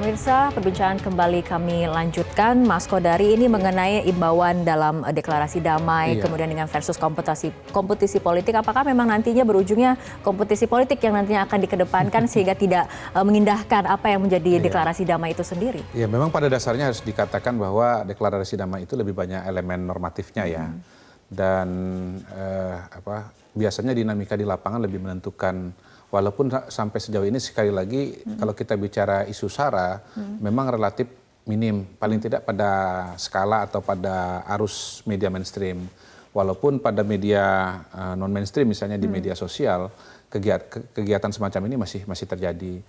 Pemirsa, perbincangan kembali kami lanjutkan. Mas Kodari, ini mengenai imbauan dalam deklarasi damai, kemudian dengan versus kompetisi politik. Apakah memang nantinya berujungnya kompetisi politik yang nantinya akan dikedepankan sehingga tidak mengindahkan apa yang menjadi deklarasi damai itu sendiri? Ya, memang pada dasarnya harus dikatakan bahwa deklarasi damai itu lebih banyak elemen normatifnya ya. Dan biasanya dinamika di lapangan lebih menentukan. Walaupun sampai sejauh ini sekali lagi kalau kita bicara isu SARA memang relatif minim, paling tidak pada skala atau pada arus media mainstream. Walaupun pada media non mainstream misalnya di media sosial kegiatan semacam ini masih terjadi.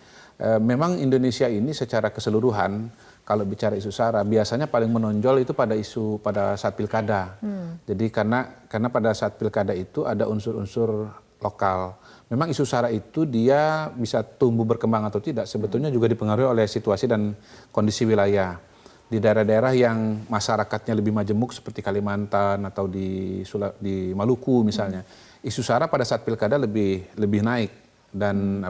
Memang Indonesia ini secara keseluruhan kalau bicara isu SARA biasanya paling menonjol itu pada isu pada saat pilkada. Jadi karena pada saat pilkada itu ada unsur-unsur lokal. Memang isu SARA itu dia bisa tumbuh berkembang atau tidak sebetulnya juga dipengaruhi oleh situasi dan kondisi wilayah. Di daerah-daerah yang masyarakatnya lebih majemuk seperti Kalimantan atau di Maluku misalnya, isu SARA pada saat pilkada lebih naik. Dan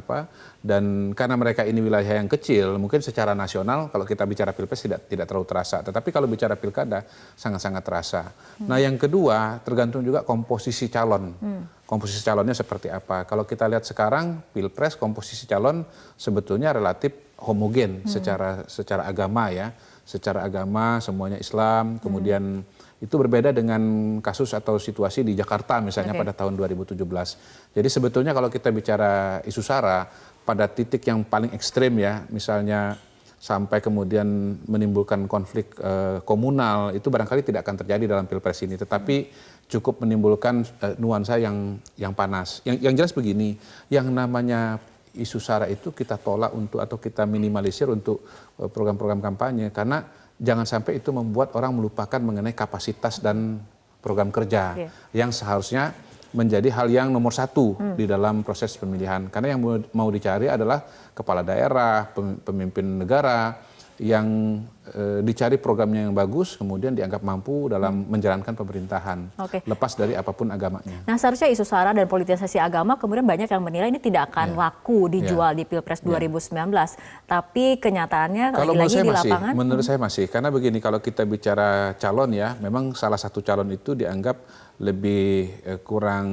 karena mereka ini wilayah yang kecil, mungkin secara nasional kalau kita bicara pilpres tidak terlalu terasa, tetapi kalau bicara pilkada sangat-sangat terasa. Nah, yang kedua tergantung juga komposisi calon. Komposisi calonnya seperti apa? Kalau kita lihat sekarang pilpres komposisi calon sebetulnya relatif homogen secara agama ya, secara agama semuanya Islam, kemudian itu berbeda dengan kasus atau situasi di Jakarta misalnya pada tahun 2017. Jadi sebetulnya kalau kita bicara isu SARA pada titik yang paling ekstrim ya, misalnya sampai kemudian menimbulkan konflik komunal, itu barangkali tidak akan terjadi dalam pilpres ini, tetapi cukup menimbulkan nuansa yang panas. Yang jelas begini, yang namanya isu SARA itu kita tolak atau kita minimalisir untuk program-program kampanye karena jangan sampai itu membuat orang melupakan mengenai kapasitas dan program kerja yang seharusnya menjadi hal yang nomor satu di dalam proses pemilihan. Karena yang mau dicari adalah kepala daerah, pemimpin negara yang dicari programnya yang bagus, kemudian dianggap mampu dalam menjalankan pemerintahan, lepas dari apapun agamanya. Nah, seharusnya isu SARA dan politisasi agama kemudian banyak yang menilai ini tidak akan laku dijual di Pilpres 2019. Tapi kenyataannya lagi-lagi di lapangan. Menurut saya masih, karena begini, kalau kita bicara calon ya, memang salah satu calon itu dianggap lebih kurang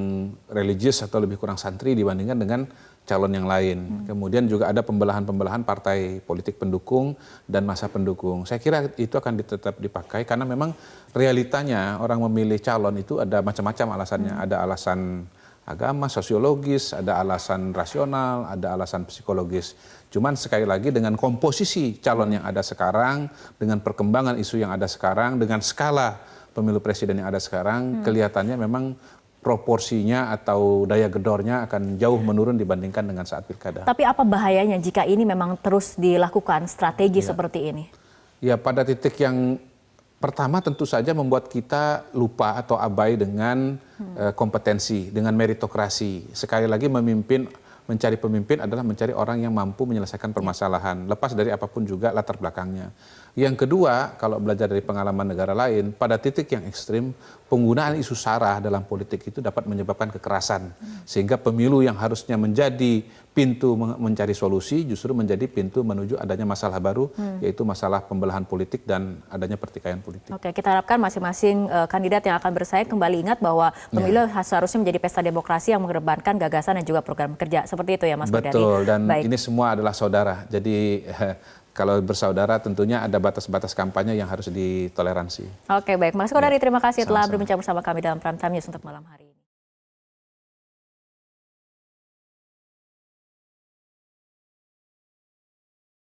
religius atau lebih kurang santri dibandingkan dengan calon yang lain. Kemudian juga ada pembelahan-pembelahan partai politik pendukung dan masa pendukung. Saya kira itu akan tetap dipakai karena memang realitanya orang memilih calon itu ada macam-macam alasannya. Ada alasan agama, sosiologis, ada alasan rasional, ada alasan psikologis. Cuman sekali lagi dengan komposisi calon yang ada sekarang, dengan perkembangan isu yang ada sekarang, dengan skala pemilu presiden yang ada sekarang, kelihatannya memang proporsinya atau daya gedornya akan jauh menurun dibandingkan dengan saat pilkada. Tapi apa bahayanya jika ini memang terus dilakukan strategi seperti ini? Ya, pada titik yang pertama tentu saja membuat kita lupa atau abai dengan kompetensi, dengan meritokrasi. Sekali lagi mencari pemimpin adalah mencari orang yang mampu menyelesaikan permasalahan, lepas dari apapun juga latar belakangnya. Yang kedua, kalau belajar dari pengalaman negara lain, pada titik yang ekstrim, penggunaan isu SARA dalam politik itu dapat menyebabkan kekerasan. Sehingga pemilu yang harusnya menjadi pintu mencari solusi, justru menjadi pintu menuju adanya masalah baru, yaitu masalah pembelahan politik dan adanya pertikaian politik. Oke, kita harapkan masing-masing kandidat yang akan bersaing kembali ingat bahwa pemilu seharusnya menjadi pesta demokrasi yang mengedepankan gagasan dan juga program kerja. Seperti itu ya Mas Kodari. Betul, dan ini semua adalah saudara. Jadi kalau bersaudara tentunya ada batas-batas kampanye yang harus ditoleransi. Oke, baik. Mas Kodari, terima kasih telah berbincang bersama kami dalam Prime Time News untuk malam hari.